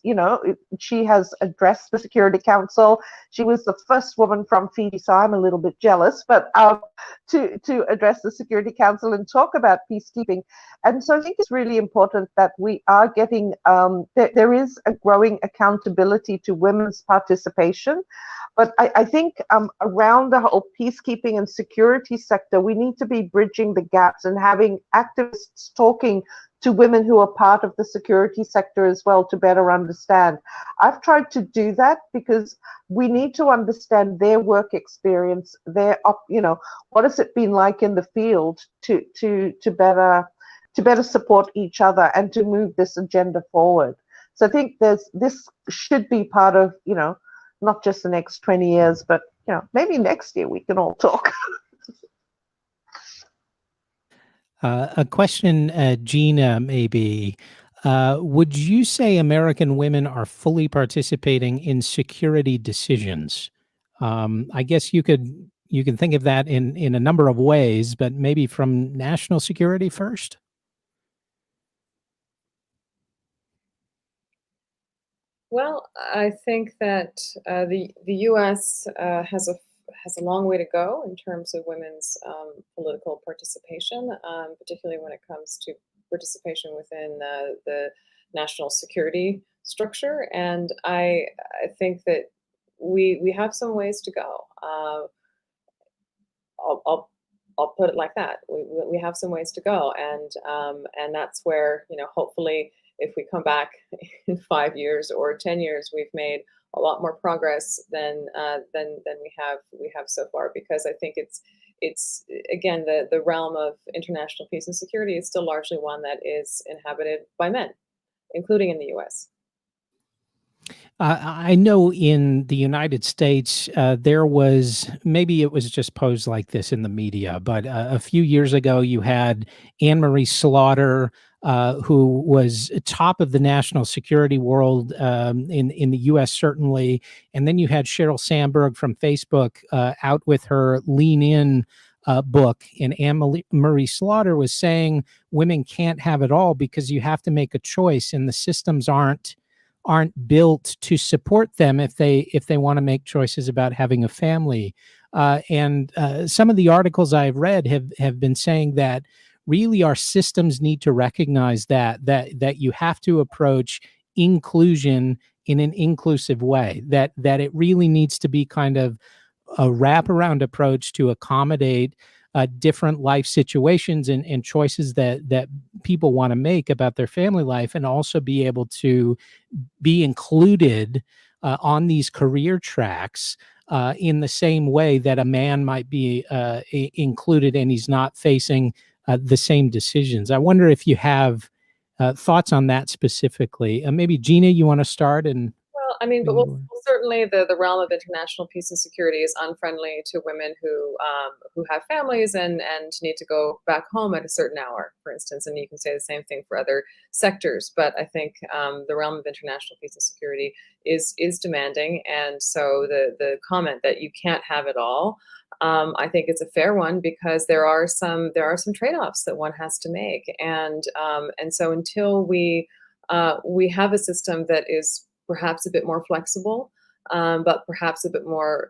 she has addressed the Security Council. She was the first woman from Fiji, so I'm a little bit jealous, but to address the Security Council and talk about peacekeeping. And so I think it's really important that we are getting, there is a growing accountability to women's participation. But I think around the whole peacekeeping and security sector, we need to be bridging the gaps and having activists talking to women who are part of the security sector as well to better understand. I've tried to do that because we need to understand their work experience, their, what has it been like in the field to better support each other and to move this agenda forward. So I think this should be part of, not just the next 20 years, but maybe next year we can all talk. A question, Gina, maybe. would you say American women are fully participating in security decisions? I guess you can think of that in a number of ways, but maybe from national security first. Well, I think that the U.S. Has a long way to go in terms of women's political participation, particularly when it comes to participation within the national security structure. And I think that we have some ways to go. I'll put it like that. We have some ways to go, and that's where, hopefully, if we come back in 5 years or 10 years, we've made a lot more progress than we have so far. Because I think it's again, the realm of international peace and security is still largely one that is inhabited by men, including in the U.S. I know in the United States, there was, maybe it was just posed like this in the media, but a few years ago, you had Anne Marie Slaughter, who was top of the national security world in the U.S., certainly. And then you had Sheryl Sandberg from Facebook out with her Lean In book. And Anne Marie Slaughter was saying women can't have it all because you have to make a choice, and the systems aren't built to support them if they want to make choices about having a family. And some of the articles I've read have been saying that really our systems need to recognize that you have to approach inclusion in an inclusive way, that it really needs to be kind of a wraparound approach to accommodate different life situations and choices that people want to make about their family life, and also be able to be included on these career tracks in the same way that a man might be included, and he's not facing the same decisions. I wonder if you have thoughts on that specifically. Maybe Gina, you want to start? And well, I mean, but certainly the realm of international peace and security is unfriendly to women who have families and need to go back home at a certain hour, for instance. And you can say the same thing for other sectors. But I think the realm of international peace and security is demanding. And so the comment that you can't have it all, I think it's a fair one, because there are some trade-offs that one has to make. And so until we have a system that is perhaps a bit more flexible, but perhaps a bit more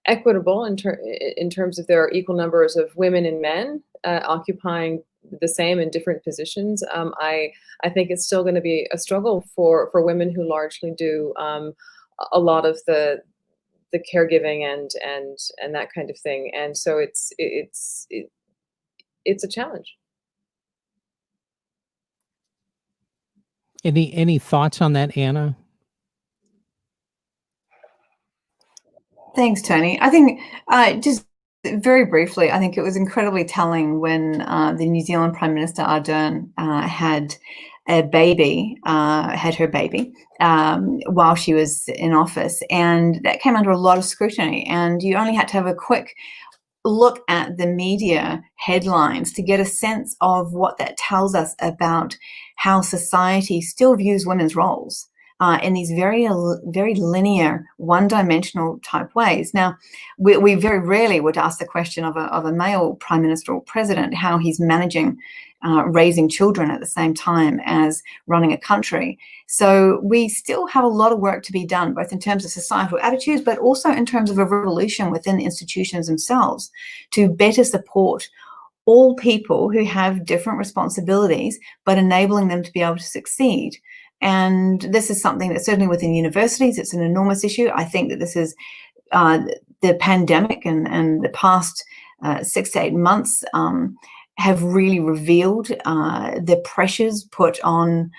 equitable in terms of there are equal numbers of women and men occupying the same and different positions. I think it's still going to be a struggle for women who largely do a lot of the caregiving and that kind of thing. And so it's a challenge. Any thoughts on that, Anna? Thanks, Tony. I think just very briefly, I think it was incredibly telling when the New Zealand Prime Minister Ardern had her baby while she was in office, and that came under a lot of scrutiny. And you only had to have a quick look at the media headlines to get a sense of what that tells us about how society still views women's roles in these very linear, one-dimensional type ways. Now, we very rarely would ask the question of a male prime minister or president how he's managing raising children at the same time as running a country. So we still have a lot of work to be done, both in terms of societal attitudes, but also in terms of a revolution within institutions themselves to better support all people who have different responsibilities, but enabling them to be able to succeed. And this is something that certainly within universities, it's an enormous issue. I think that this is the pandemic and the past 6 to 8 months have really revealed the pressures put on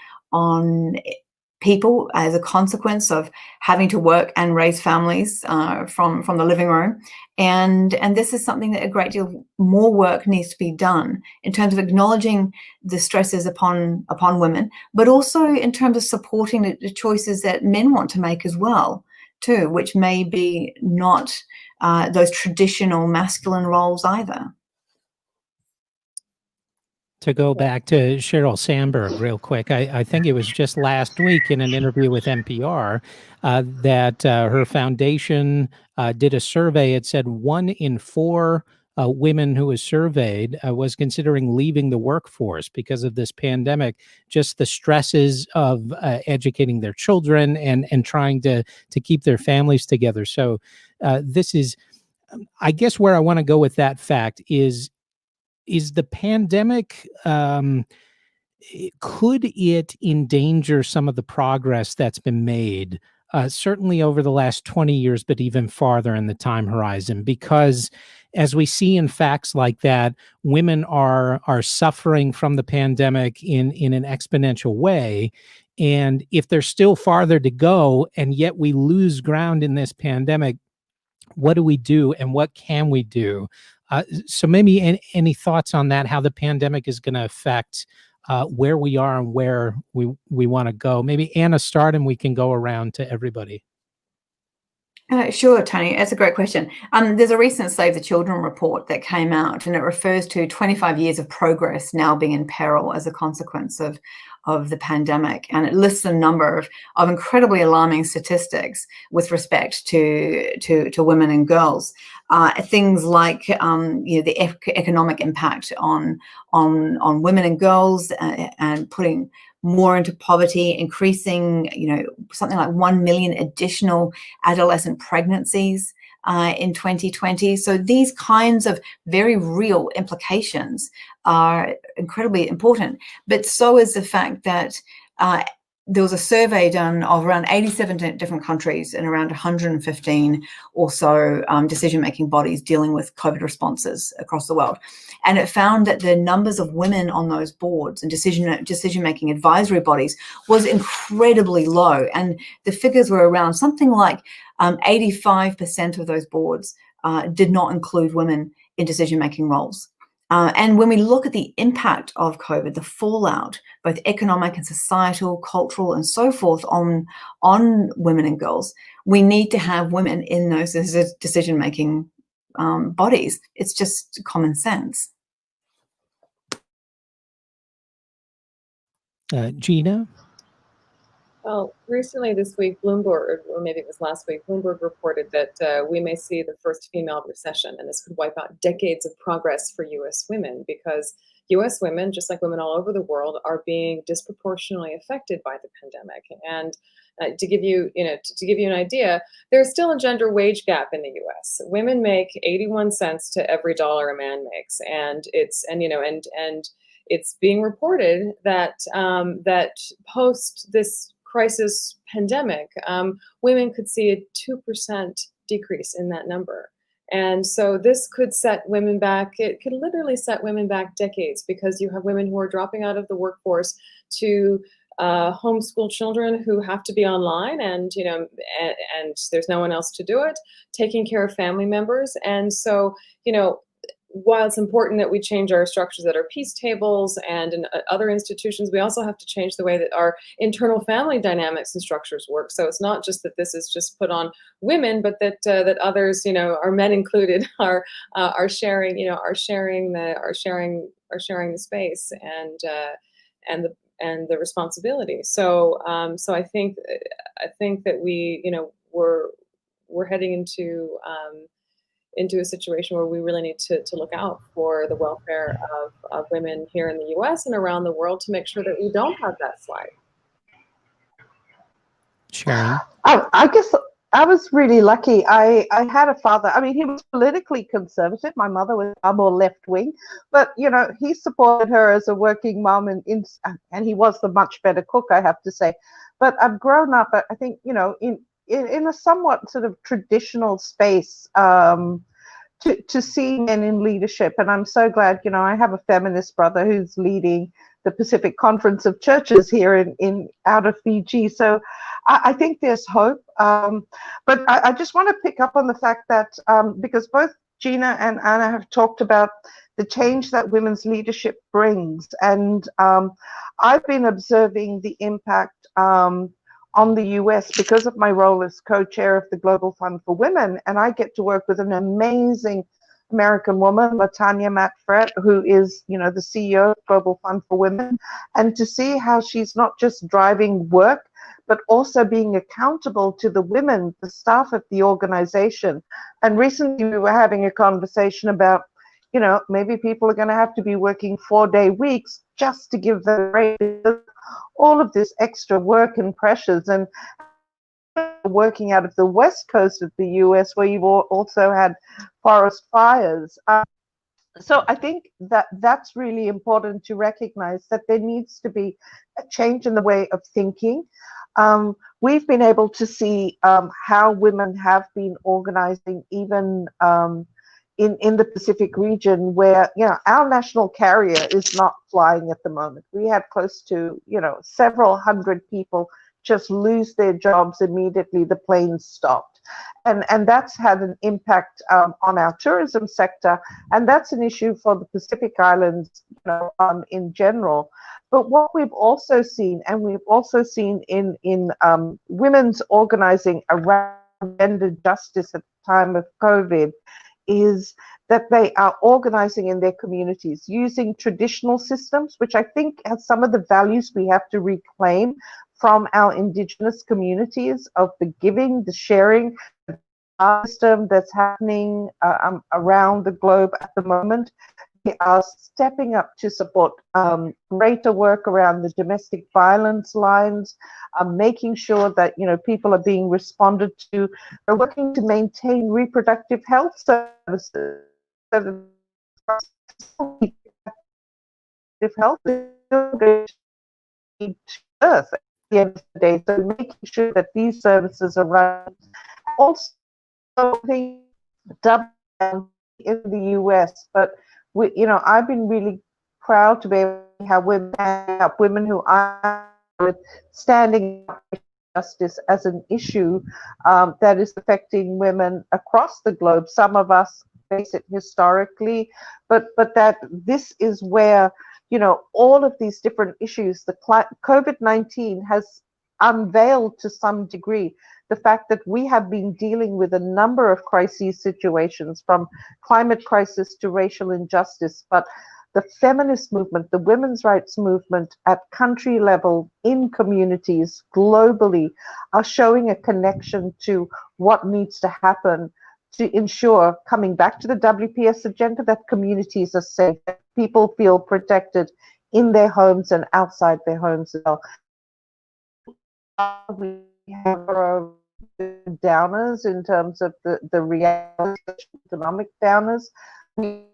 people as a consequence of having to work and raise families from the living room. And this is something that a great deal more work needs to be done in terms of acknowledging the stresses upon women, but also in terms of supporting the choices that men want to make as well, too, which may be not those traditional masculine roles either. to go back to Sheryl Sandberg real quick. I think it was just last week in an interview with NPR that her foundation did a survey. It said 1 in 4 women who was surveyed was considering leaving the workforce because of this pandemic, just the stresses of educating their children and trying to keep their families together. So this is, I guess, where I want to go with that fact is the pandemic, could it endanger some of the progress that's been made, certainly over the last 20 years, but even farther in the time horizon? Because as we see in facts like that, women are suffering from the pandemic in an exponential way. And if there's still farther to go, and yet we lose ground in this pandemic, what do we do and what can we do? So maybe any thoughts on that, how the pandemic is going to affect where we are and where we want to go? Maybe Anna start and we can go around to everybody. Sure, Tony. That's a great question. There's a recent Save the Children report that came out, and it refers to 25 years of progress now being in peril as a consequence of the pandemic. And it lists a number of incredibly alarming statistics with respect to women and girls. Things like the economic impact on women and girls, and putting more into poverty, increasing, something like 1 million additional adolescent pregnancies in 2020. So these kinds of very real implications are incredibly important. But so is the fact that there was a survey done of around 87 different countries and around 115 or so decision-making bodies dealing with COVID responses across the world. And it found that the numbers of women on those boards and decision-making advisory bodies was incredibly low. And the figures were around something like 85% of those boards did not include women in decision-making roles. And when we look at the impact of COVID, the fallout, both economic and societal, cultural, and so forth on women and girls, we need to have women in those decision-making bodies. It's just common sense. Gina? Well, recently this week, Bloomberg, or maybe it was last week, Bloomberg reported that we may see the first female recession, and this could wipe out decades of progress for U.S. women, because U.S. women, just like women all over the world, are being disproportionately affected by the pandemic. And to give you an idea, there's still a gender wage gap in the U.S. Women make 81 cents to every dollar a man makes, and it's being reported that that post this crisis pandemic, women could see a 2% decrease in that number. And so this could set women back, it could literally set women back decades, because you have women who are dropping out of the workforce to homeschool children who have to be online, and there's no one else to do it, taking care of family members. And so, while it's important that we change our structures at our peace tables and in other institutions, we also have to change the way that our internal family dynamics and structures work. So it's not just that this is just put on women, but that that others, our men included, are sharing the space and the responsibility. So I think that we're heading into a situation where we really need to look out for the welfare of women here in the U.S. and around the world to make sure that we don't have that slide. Sharon? I guess I was really lucky. I had a father. I mean, he was politically conservative. My mother was far more left-wing, but he supported her as a working mom, and he was the much better cook, I have to say. But I've grown up, I think, in a somewhat sort of traditional space, to see men in leadership. And I'm so glad, I have a feminist brother who's leading the Pacific Conference of Churches here in out of Fiji. So I think there's hope. But I just want to pick up on the fact that because both Gina and Anna have talked about the change that women's leadership brings. And I've been observing the impact on the US because of my role as co-chair of the Global Fund for Women, and I get to work with an amazing American woman, Latanya Matfret, who is, you know, the CEO of Global Fund for Women, and to see how she's not just driving work, but also being accountable to the women, the staff of the organization. And recently we were having a conversation about, you know, maybe people are going to have to be working 4-day weeks just to give them a break, because all of this extra work and pressures, and working out of the west coast of the US, where you've also had forest fires. So I think that that's really important to recognize, that there needs to be a change in the way of thinking. We've been able to see how women have been organizing, even in the Pacific region, where, you know, our national carrier is not flying at the moment. We had close to, you know, several hundred people just lose their jobs immediately the planes stopped. And that's had an impact on our tourism sector, and that's an issue for the Pacific Islands, you know, in general. But what we've also seen, and we've also seen in women's organizing around gender justice at the time of COVID, is that they are organizing in their communities using traditional systems, which I think has some of the values we have to reclaim from our indigenous communities, of the giving, the sharing, the system that's happening around the globe at the moment. They are stepping up to support greater work around the domestic violence lines, making sure that, you know, people are being responded to. They're working to maintain reproductive health services. So health is still going to need to birth at the end of the day. So making sure that these services are run. Also, the in the US, but we, you know, I've been really proud to be able to have women who are standing up for justice as an issue that is affecting women across the globe. Some of us face it historically, but that this is where, you know, all of these different issues, the COVID-19 has unveiled to some degree the fact that we have been dealing with a number of crises situations, from climate crisis to racial injustice. But the feminist movement, the women's rights movement at country level, in communities globally, are showing a connection to what needs to happen to ensure, coming back to the WPS agenda, that communities are safe, that people feel protected in their homes and outside their homes as well. We have our downers in terms of the reality, economic downers. We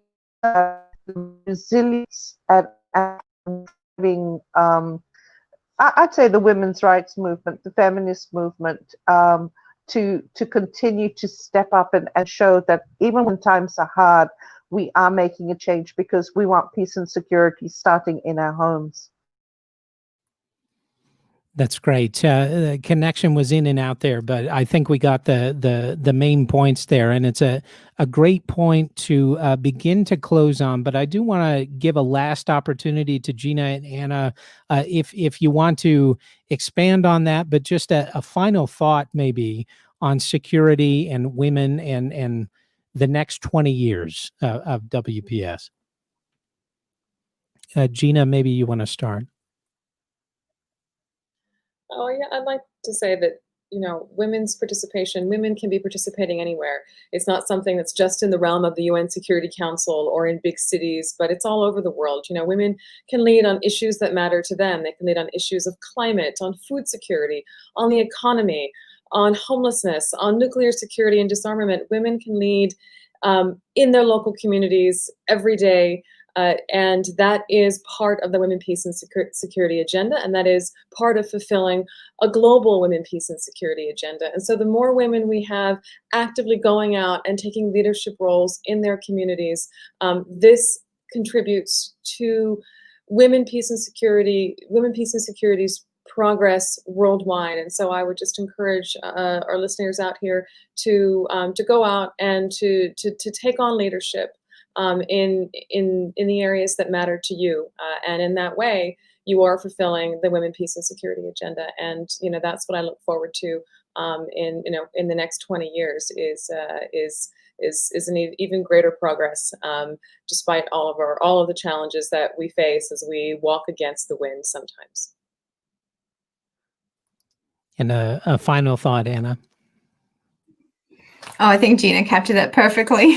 have the resilience at having, I'd say, the women's rights movement, the feminist movement, to continue to step up and show that even when times are hard, we are making a change, because we want peace and security starting in our homes. That's great. The connection was in and out there, but I think we got the main points there, and it's a great point to begin to close on. But I do want to give a last opportunity to Gina and Anna, if you want to expand on that, but just a final thought maybe on security and women and the next 20 years of WPS. Gina, maybe you want to start. Oh, yeah, I'd like to say that, you know, women's participation, women can be participating anywhere. It's not something that's just in the realm of the UN Security Council or in big cities, but it's all over the world. You know, women can lead on issues that matter to them. They can lead on issues of climate, on food security, on the economy, on homelessness, on nuclear security and disarmament. Women can lead in their local communities every day. And that is part of the Women, Peace and Security agenda, and that is part of fulfilling a global Women, Peace and Security agenda. And so the more women we have actively going out and taking leadership roles in their communities, this contributes to Women, Peace and Security's progress worldwide. And so I would just encourage our listeners out here to go out and to take on leadership in the areas that matter to you, and in that way, you are fulfilling the Women, Peace, and Security agenda. And you know, that's what I look forward to in the next 20 years is is an even greater progress, despite all of the challenges that we face as we walk against the wind sometimes. And a final thought, Anna. Oh, I think Gina captured that perfectly.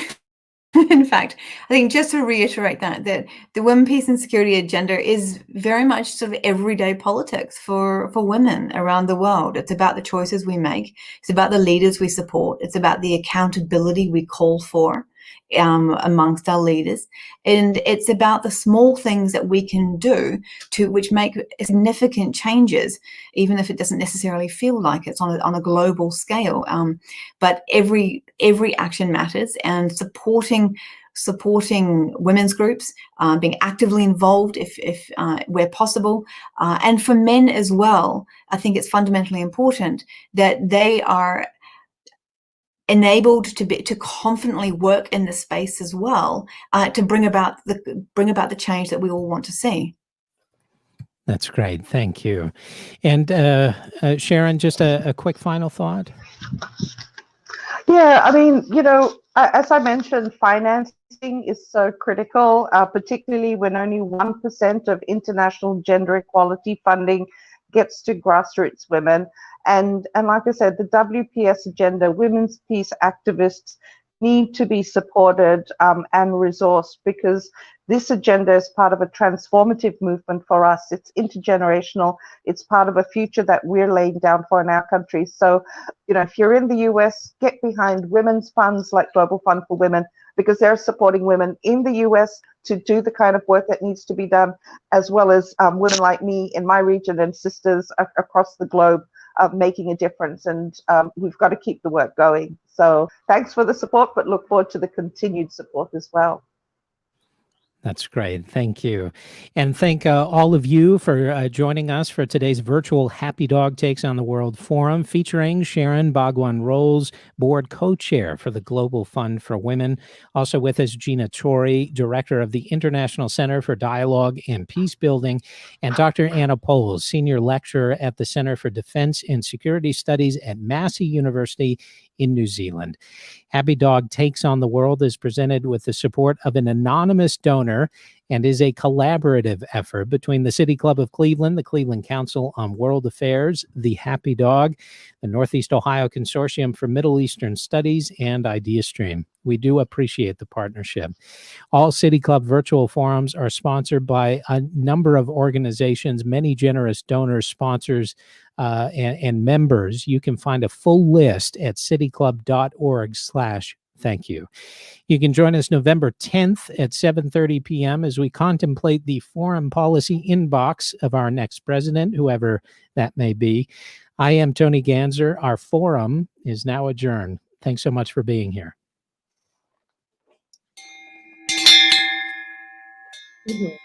In fact, I think just to reiterate that the women, peace and security agenda is very much sort of everyday politics for women around the world. It's about the choices we make. It's about the leaders we support. It's about the accountability we call for amongst our leaders. And it's about the small things that we can do which make significant changes, even if it doesn't necessarily feel like it's on a global scale. But every action matters, and supporting women's groups, being actively involved if where possible, and for men as well. I think it's fundamentally important that they are enabled to confidently work in the space as well, to bring about the change that we all want to see. That's great. Thank you. And Sharon, just a quick final thought. Yeah, I mean, as I mentioned, financing is so critical, particularly when only 1% of international gender equality funding gets to grassroots women. And like I said, the WPS agenda, women's peace activists need to be supported and resourced, because this agenda is part of a transformative movement for us. It's intergenerational. It's part of a future that we're laying down for in our country. So, if you're in the US, get behind women's funds like Global Fund for Women, because they're supporting women in the US to do the kind of work that needs to be done, as well as women like me in my region and sisters across the globe making a difference. And we've got to keep the work going. So thanks for the support, but look forward to the continued support as well. That's great. Thank you. And thank all of you for joining us for today's virtual Happy Dog Takes on the World Forum, featuring Sharon Bhagwan-Rolls, board co-chair for the Global Fund for Women. Also with us, Gina Torrey, director of the International Center for Dialogue and Peace Building, and Dr. Anna Poles, senior lecturer at the Center for Defense and Security Studies at Massey University in New Zealand. Happy Dog Takes on the World is presented with the support of an anonymous donor and is a collaborative effort between the City Club of Cleveland, the Cleveland Council on World Affairs, the Happy Dog, the Northeast Ohio Consortium for Middle Eastern Studies, and IdeaStream. We do appreciate the partnership. All City Club virtual forums are sponsored by a number of organizations, many generous donors, sponsors, and members. You can find a full list at cityclub.org/thank you. You can join us November 10th at 7:30 p.m. as we contemplate the foreign policy inbox of our next president, whoever that may be. I am Tony Ganser. Our forum is now adjourned. Thanks so much for being here. Mm-hmm.